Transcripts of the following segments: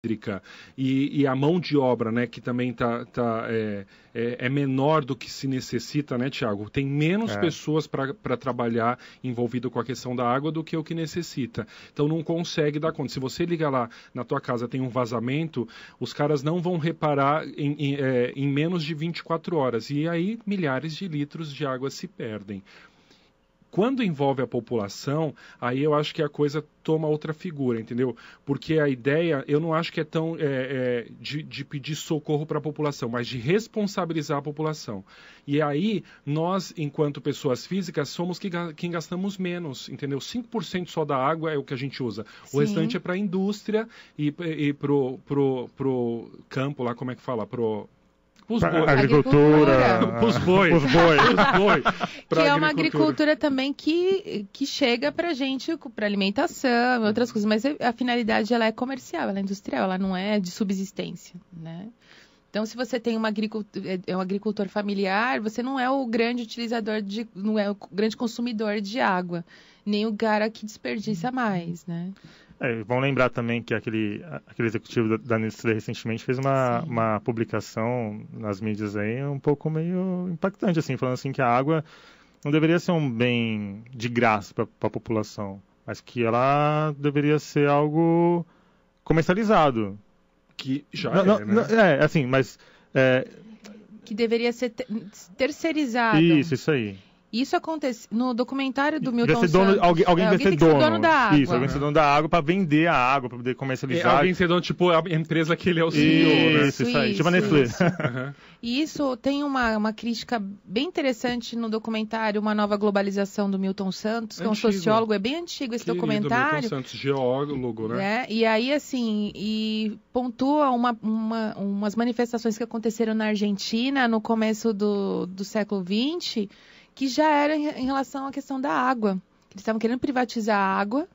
hídrica e a mão de obra, né, que também é menor do que se necessita, né, Tiago? Tem menos pessoas para trabalhar envolvido com a questão da água do que o que necessita. Então não consegue dar conta. Se você liga lá na tua casa tem um vazamento, os caras não vão reparar em menos de 24 horas. E aí milhares de litros de água se perdem. Quando envolve a população, aí eu acho que a coisa toma outra figura, entendeu? Porque a ideia, eu não acho que é tão de pedir socorro para a população, mas de responsabilizar a população. E aí, nós, enquanto pessoas físicas, somos quem gastamos menos, entendeu? 5% só da água é o que a gente usa. O restante é para a indústria e pro campo lá, como é que fala? Agricultura. Os bois. Que é uma agricultura também que chega pra gente, pra alimentação e outras coisas, mas a finalidade ela é comercial, ela é industrial, ela não é de subsistência, né? Então, se você tem um agricultor familiar, você não é o grande utilizador não é o grande consumidor de água, nem o cara que desperdiça mais, né? Vamos lembrar também que aquele executivo da Nestlé recentemente fez uma publicação nas mídias aí um pouco meio impactante, assim, falando assim que a água não deveria ser um bem de graça para a população, mas que ela deveria ser algo comercializado. Que já assim, mas... que deveria ser terceirizado. Isso aí. Isso acontece no documentário do Milton Santos. Alguém vai ser dono da água. Isso, alguém vai ser dono da água para vender a água, para poder comercializar. Alguém ser dono, tipo, a empresa que ele é o CEO, Isso aí. Tipo a Nestlé. E isso tem uma crítica bem interessante no documentário Uma Nova Globalização, do Milton Santos, que é um sociólogo, é bem antigo esse documentário. Milton Santos, geólogo, né? E aí, assim, pontua umas manifestações que aconteceram na Argentina no começo do século XX, que já era em relação à questão da água. Eles estavam querendo privatizar a água,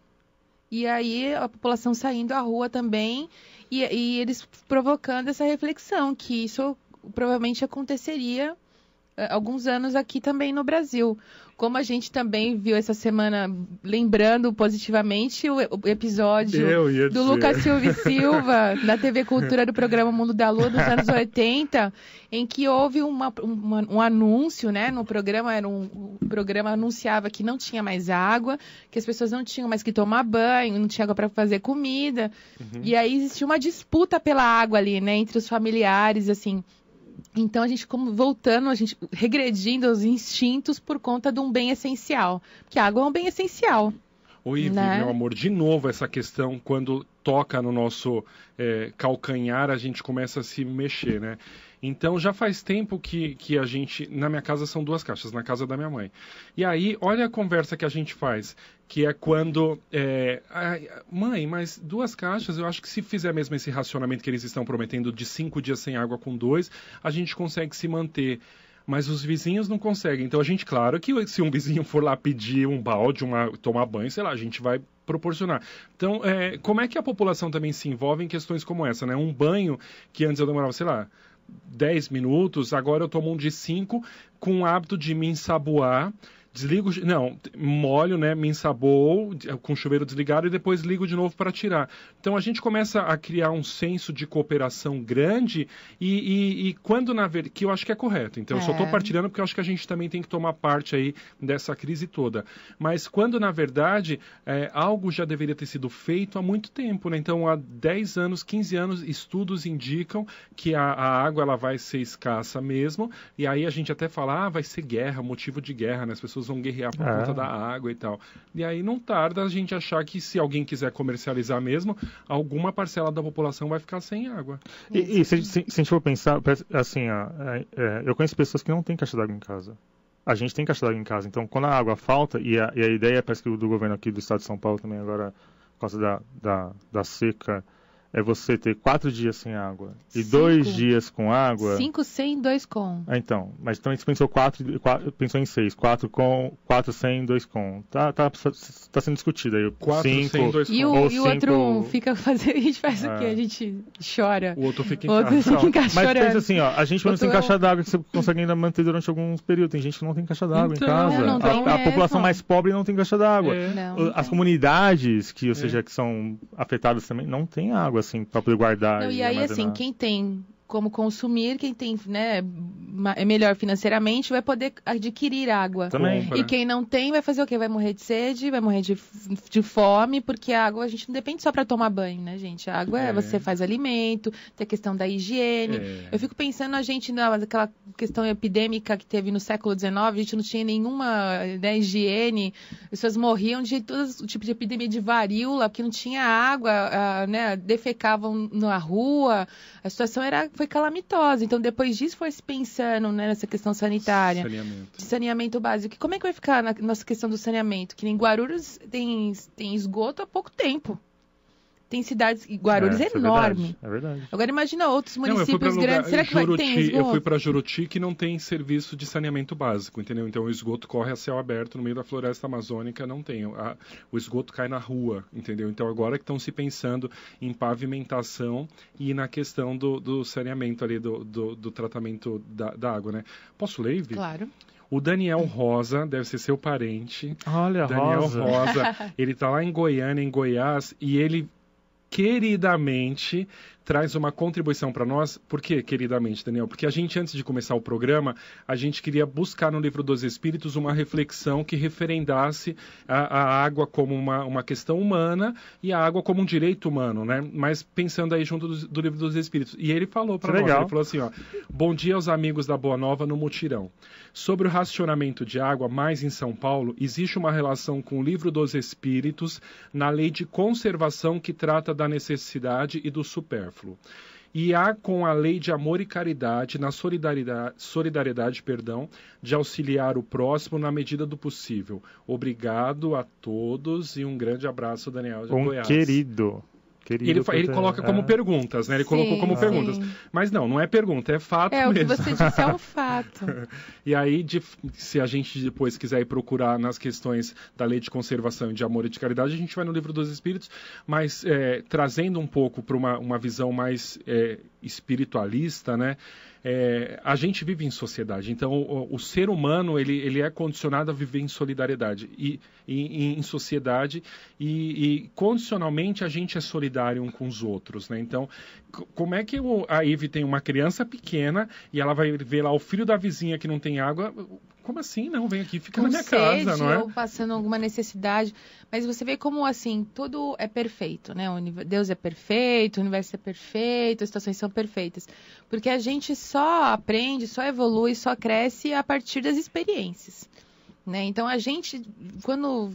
e aí a população saindo à rua também, e eles provocando essa reflexão, que isso provavelmente aconteceria alguns anos aqui também no Brasil. Como a gente também viu essa semana, lembrando positivamente o episódio do Lucas Silva e Silva, na TV Cultura, do programa Mundo da Lua, dos anos 80, em que houve um anúncio, né, no programa. O programa anunciava que não tinha mais água, que as pessoas não tinham mais que tomar banho, não tinha água para fazer comida. E aí existia uma disputa pela água ali, né, entre os familiares, assim. Então, a gente regredindo aos instintos por conta de um bem essencial. Porque a água é um bem essencial. Oi, né? Meu amor, de novo essa questão, quando toca no nosso calcanhar, a gente começa a se mexer, né? Então, já faz tempo que a gente... Na minha casa são 2 caixas, na casa da minha mãe. E aí, olha a conversa que a gente faz, que é quando... mãe, mas 2 caixas, eu acho que se fizer mesmo esse racionamento que eles estão prometendo de 5 dias sem água com 2, a gente consegue se manter. Mas os vizinhos não conseguem. Então, a gente, claro que se um vizinho for lá pedir um balde, tomar banho, sei lá, a gente vai proporcionar. Então, como é que a população também se envolve em questões como essa, né? Um banho que antes eu demorava, sei lá, 10 minutos, agora eu tomo um de 5, com o hábito de me ensaboar, molho, né, me ensaboo com o chuveiro desligado e depois ligo de novo para tirar. Então a gente começa a criar um senso de cooperação grande e quando que eu acho que é correto. Então eu só estou partilhando porque eu acho que a gente também tem que tomar parte aí dessa crise toda. Mas quando na verdade algo já deveria ter sido feito há muito tempo, né? Então há 10 anos, 15 anos, estudos indicam que a água ela vai ser escassa mesmo, e aí a gente até fala, vai ser guerra, motivo de guerra, né? As pessoas vão guerrear por conta da água e tal. E aí não tarda a gente achar que se alguém quiser comercializar mesmo, alguma parcela da população vai ficar sem água. E se a gente for pensar, assim, eu conheço pessoas que não têm caixa d'água em casa. A gente tem caixa d'água em casa. Então, quando a água falta, e a ideia, parece que do governo aqui do estado de São Paulo também agora, por causa da seca, é você ter 4 dias sem água e 2 dias com água. 5 sem, 2 com. Então, mas então a gente pensou pensou em 6, 4 com, 4 sem, 2 com. Tá sendo discutido aí. 4 sem, 2 com. E o outro fica fazendo, a gente faz o quê? A gente chora. O outro fica em casa. Mas pensa assim, a gente não tem caixa d'água que você consegue ainda manter durante alguns períodos. Tem gente que não tem caixa d'água em casa. A população mais pobre não tem caixa d'água. As comunidades que são afetadas também não tem água. água, assim, para poder guardar. Não, e aí, assim, quem tem como consumir, quem tem, né, é melhor financeiramente, vai poder adquirir água. Também. E quem não tem, vai fazer o quê? Vai morrer de sede, vai morrer de fome, porque a água a gente não depende só para tomar banho, né, gente? A água você faz alimento, tem a questão da higiene. Eu fico pensando a gente naquela questão epidêmica que teve no século XIX, a gente não tinha nenhuma, né, higiene, as pessoas morriam de todo o tipo de epidemia de varíola, porque não tinha água, né, defecavam na rua, a situação foi calamitosa. Então, depois disso, foi se pensando, né, nessa questão sanitária. De saneamento básico. E como é que vai ficar na nossa questão do saneamento? Que nem Guarulhos tem esgoto há pouco tempo. Tem cidades... Guarulhos é enorme. É verdade. Agora, imagina outros municípios grandes. Será que tem esgoto? Eu fui para Juruti, que não tem serviço de saneamento básico, entendeu? Então, o esgoto corre a céu aberto no meio da floresta amazônica, não tem. O esgoto cai na rua, entendeu? Então, agora que estão se pensando em pavimentação e na questão do saneamento ali, do tratamento da água, né? Posso ler, Ivi? Claro. O Daniel Rosa, deve ser seu parente. Olha, Daniel Rosa. Ele está lá em Goiânia, em Goiás, e ele queridamente traz uma contribuição para nós. Por que queridamente, Daniel? Porque a gente, antes de começar o programa, a gente queria buscar no Livro dos Espíritos uma reflexão que referendasse a água como uma questão humana e a água como um direito humano, né? Mas pensando aí junto do Livro dos Espíritos. E ele falou para nós, ele falou assim, ó: bom dia aos amigos da Boa Nova no Mutirão. Sobre o racionamento de água, mais em São Paulo, existe uma relação com o Livro dos Espíritos na lei de conservação que trata da necessidade e do supérfluo. E há com a lei de amor e caridade, na solidariedade, de auxiliar o próximo na medida do possível. Obrigado a todos e um grande abraço, Daniel de Goiás. Querido. Ele coloca como perguntas, né? Ele colocou como perguntas. Mas não é pergunta, é fato mesmo. O que você disse é um fato. E aí, se a gente depois quiser ir procurar nas questões da lei de conservação e de amor e de caridade, a gente vai no Livro dos Espíritos, mas trazendo um pouco para uma visão mais espiritualista, né? A gente vive em sociedade, então o ser humano ele é condicionado a viver em solidariedade e em sociedade e condicionalmente a gente é solidário um com os outros, né? Então, como é que a Ivy tem uma criança pequena e ela vai ver lá o filho da vizinha que não tem água? Como assim? Não, vem aqui, fica na minha casa, não é? Ou passando alguma necessidade. Mas você vê como, assim, tudo é perfeito, né? Deus é perfeito, o universo é perfeito, as situações são perfeitas. Porque a gente só aprende, só evolui, só cresce a partir das experiências, né? Então, a gente, quando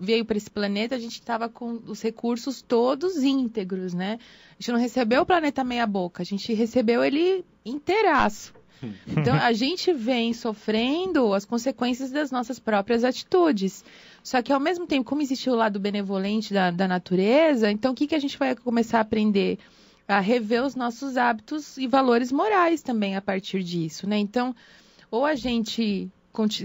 veio para esse planeta, a gente estava com os recursos todos íntegros, né? A gente não recebeu o planeta meia boca, a gente recebeu ele inteiraço. Então, a gente vem sofrendo as consequências das nossas próprias atitudes. Só que, ao mesmo tempo, como existe o lado benevolente da natureza, então o que a gente vai começar a aprender? A rever os nossos hábitos e valores morais também a partir disso, né? Então, ou a gente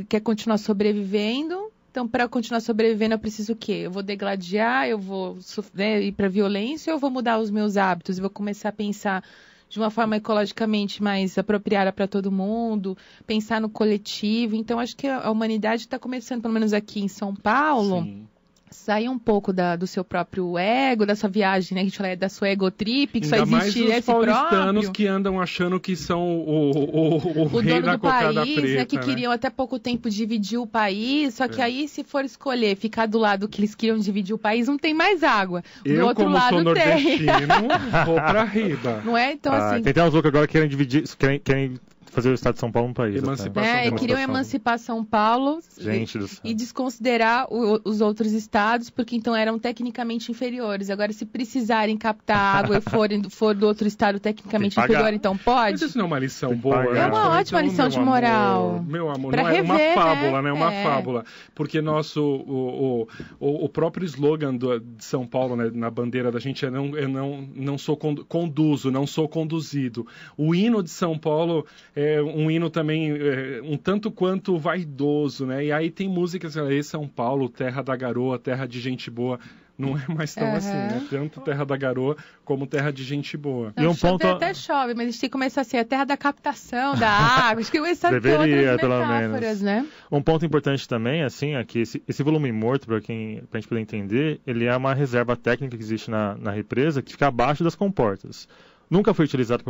quer continuar sobrevivendo, então, para continuar sobrevivendo, eu preciso o quê? Eu vou degladiar, eu vou ir para a violência, ou eu vou mudar os meus hábitos? Eu vou começar a pensar de uma forma ecologicamente mais apropriada para todo mundo, pensar no coletivo. Então, acho que a humanidade está começando, pelo menos aqui em São Paulo, sair um pouco do seu próprio ego, da sua viagem, né? Que a gente fala da sua egotrip, que ainda só existe mais esse próprio. Os paulistanos que andam achando que são o rei dono da do cocada país, preta, né? Que queriam até pouco tempo dividir o país, só que aí, se for escolher ficar do lado que eles queriam dividir o país, não tem mais água. Do outro como lado sou nordestino, tem. vou pra riba. Não é? Então, assim... Tem até uns loucos agora que querem dividir, querem fazer o estado de São Paulo um país. Queriam emancipar São Paulo e desconsiderar os outros estados, porque então eram tecnicamente inferiores. Agora, se precisarem captar água e for do outro estado tecnicamente inferior, então pode? Mas isso não é uma lição boa, né? É uma ótima lição de moral. Meu amor, pra não rever, é uma fábula, né? Uma É. fábula. Porque o próprio slogan de São Paulo, né, na bandeira da gente, não sou conduzo, não sou conduzido. O hino de São Paulo é um hino também um tanto quanto vaidoso, né? E aí tem músicas aí, São Paulo, terra da garoa, terra de gente boa. não é mais tão assim, né? Tanto terra da garoa como terra de gente boa. Não, até chove, mas a gente tem que começar assim, a terra da captação da água, acho que começar todas as metáforas, né? Um ponto importante também, assim, é que esse volume morto, para a gente poder entender, ele é uma reserva técnica que existe na represa que fica abaixo das comportas. Nunca foi utilizado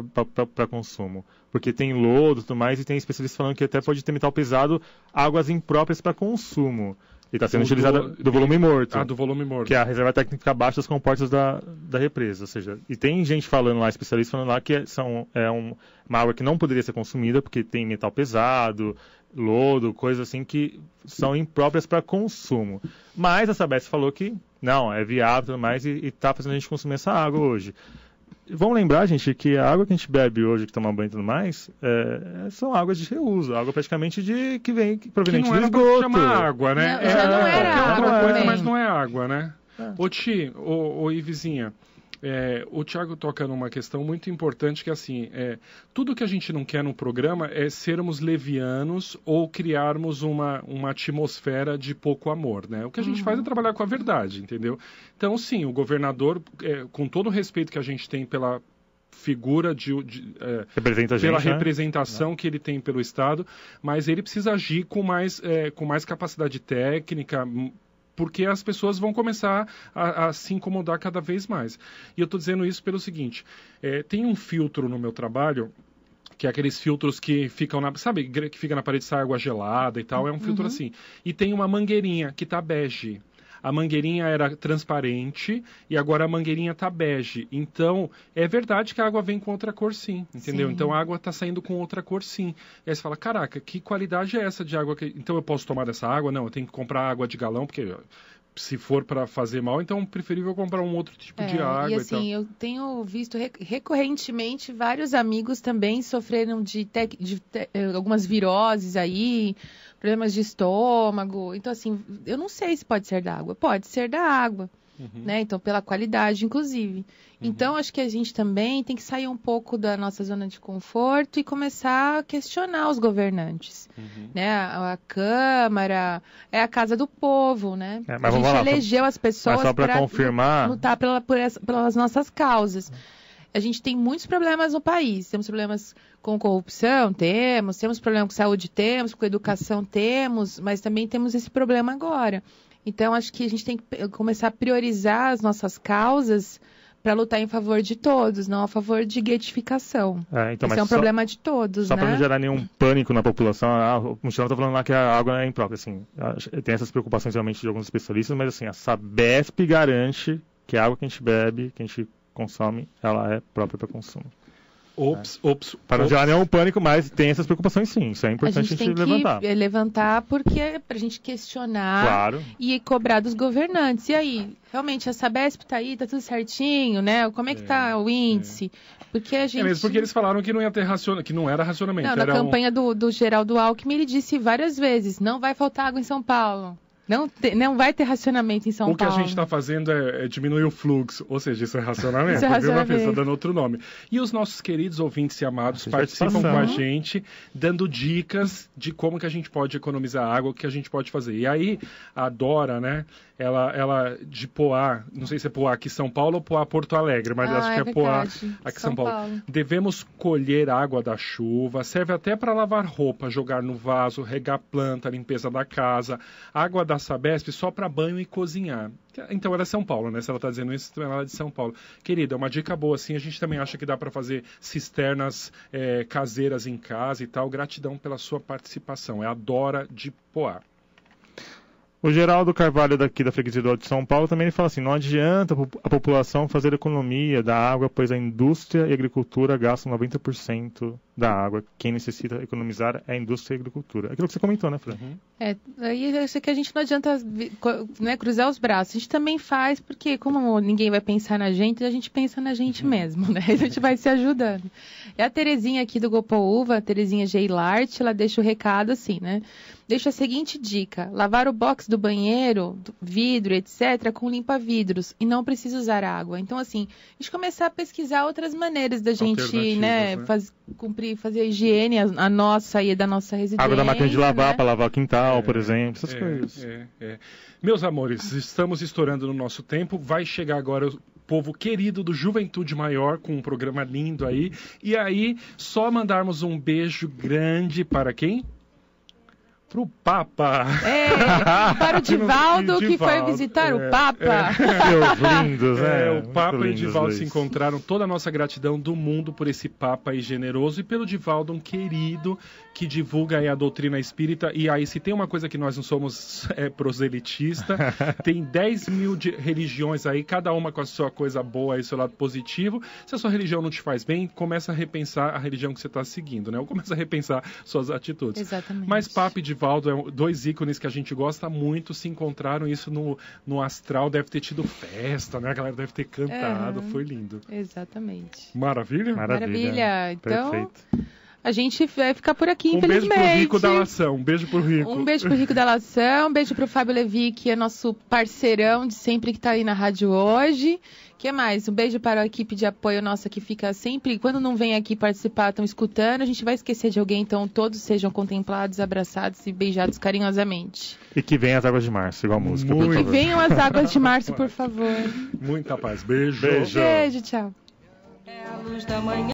para consumo, porque tem lodo e tudo mais, e tem especialistas falando que até pode ter metal pesado, águas impróprias para consumo. E está sendo utilizada do volume morto. Do volume morto. Que é a reserva técnica que fica abaixo das comportas da represa. Ou seja, e tem gente falando lá, especialistas falando lá, que uma água que não poderia ser consumida, porque tem metal pesado, lodo, coisas assim que são impróprias para consumo. Mas a Sabesp falou que não, é viável e tudo mais, e está fazendo a gente consumir essa água hoje. Vamos lembrar, gente, que a água que a gente bebe hoje, que toma banho e tudo mais, são águas de reuso, água praticamente que vem proveniente do esgoto. Não chama água, né? Não era água coisa, mas não é água, né? Ô Ti, ô Ivizinha, o Thiago toca numa questão muito importante que assim, tudo que a gente não quer no programa é sermos levianos ou criarmos uma atmosfera de pouco amor, né? O que a gente faz é trabalhar com a verdade, entendeu? Então, sim, o governador, com todo o respeito que a gente tem pela figura pela representação que ele tem pelo Estado, mas ele precisa agir com mais capacidade técnica, porque as pessoas vão começar a se incomodar cada vez mais. E eu estou dizendo isso pelo seguinte, tem um filtro no meu trabalho, que é aqueles filtros que ficam que fica na parede, sai água gelada e tal, é um filtro assim. E tem uma mangueirinha que está bege. A mangueirinha era transparente e agora a mangueirinha está bege. Então, é verdade que a água vem com outra cor sim, entendeu? Sim. Então, a água está saindo com outra cor sim. E aí você fala, caraca, que qualidade é essa de água? Então, eu posso tomar dessa água? Não, eu tenho que comprar água de galão, porque se for para fazer mal, então é preferível comprar um outro tipo de água e assim, eu tenho visto recorrentemente vários amigos também sofreram de algumas viroses aí, problemas de estômago. Então, assim, eu não sei se pode ser da água. Pode ser da água, né? Então, pela qualidade, inclusive. Então, acho que a gente também tem que sair um pouco da nossa zona de conforto e começar a questionar os governantes, né? A Câmara é a casa do povo, né? A gente elegeu as pessoas para lutar pelas nossas causas. A gente tem muitos problemas no país. Temos problemas com corrupção, temos problemas com saúde, com educação, mas também temos esse problema agora. Então, acho que a gente tem que começar a priorizar as nossas causas para lutar em favor de todos, não a favor de guetificação. Esse é um problema de todos, Só para não gerar nenhum pânico na população, o Michel está falando lá que a água é imprópria. Assim, tem essas preocupações realmente de alguns especialistas, mas assim, a Sabesp garante que a água que a gente bebe, que a gente consome, ela é própria para consumo. Para não gerar nenhum pânico, mas tem essas preocupações sim, isso é importante a gente levantar. Tem que levantar porque é para a gente questionar e cobrar dos governantes. E aí, realmente a Sabesp está aí, está tudo certinho, né? Como é que está o índice? Porque a gente... mesmo porque eles falaram que não ia ter que não era racionamento. Não, na campanha do Geraldo Alckmin, ele disse várias vezes, não vai faltar água em São Paulo. Não vai ter racionamento em São Paulo. O que a gente está fazendo é diminuir o fluxo, ou seja, isso é racionamento. Isso é racionamento. Está dando outro nome. E os nossos queridos ouvintes e amados participam com a gente, dando dicas de como que a gente pode economizar água, o que a gente pode fazer. E aí, a Dora, né, ela de Poá, não sei se é Poá aqui em São Paulo ou Poá Porto Alegre, mas acho que é Poá aqui em São Paulo. Devemos colher água da chuva, serve até para lavar roupa, jogar no vaso, regar planta, limpeza da casa. Água da Sabesp só para banho e cozinhar. Então ela é São Paulo, né? Se ela está dizendo isso, ela é de São Paulo. Querida, é uma dica boa, assim. A gente também acha que dá para fazer cisternas caseiras em casa e tal. Gratidão pela sua participação. É a Dora de Poá. O Geraldo Carvalho, daqui da Freguesia de São Paulo, também ele fala assim, não adianta a população fazer economia da água, pois a indústria e a agricultura gastam 90% da água. Quem necessita economizar é a indústria e a agricultura. Aquilo que você comentou, né, Fran? Aí eu sei que a gente não adianta cruzar os braços. A gente também faz, porque como ninguém vai pensar na gente, a gente pensa na gente mesmo, né? A gente vai se ajudando. E a Terezinha aqui do Gopoúva, a Terezinha Geilart, ela deixa o recado assim, né? Deixa a seguinte dica: lavar o box do banheiro, do vidro, etc., com limpa-vidros, e não precisa usar água. Então, assim, a gente começar a pesquisar outras maneiras da gente, né? Cumprir sempre fazer a higiene, a nossa e da nossa residência. Água da máquina de lavar, né? para lavar o quintal, por exemplo, essas coisas. Meus amores, estamos estourando no nosso tempo. Vai chegar agora o povo querido do Juventude Maior com um programa lindo aí. E aí, só mandarmos um beijo grande para quem? Pro Papa. Para o Divaldo, que foi visitar o Papa. Meus lindos, o Papa e o Divaldo se encontraram. Toda a nossa gratidão do mundo por esse Papa aí generoso e pelo Divaldo, um querido que divulga aí a doutrina espírita. E aí, se tem uma coisa que nós não somos proselitista, tem 10 mil religiões aí, cada uma com a sua coisa boa aí, seu lado positivo. Se a sua religião não te faz bem, começa a repensar a religião que você está seguindo, né? Ou começa a repensar suas atitudes. Exatamente. Mas Papa e Divaldo, dois ícones que a gente gosta muito, se encontraram, isso no astral, deve ter tido festa, né? A galera deve ter cantado, foi lindo. Exatamente. Maravilha? Maravilha. Então, perfeito. A gente vai ficar por aqui, infelizmente. Um beijo pro Rico da Lação, um beijo pro Rico. Um beijo pro Rico da Lação, um beijo pro Fábio Levi, que é nosso parceirão de sempre que tá aí na rádio hoje. O que mais? Um beijo para a equipe de apoio nossa que fica sempre, quando não vem aqui participar, estão escutando. A gente vai esquecer de alguém, então todos sejam contemplados, abraçados e beijados carinhosamente. E que venham as águas de março, igual a música, por favor. Que venham as águas de março, por favor. Muita paz. Beijo. Beijo, tchau. É a luz da manhã.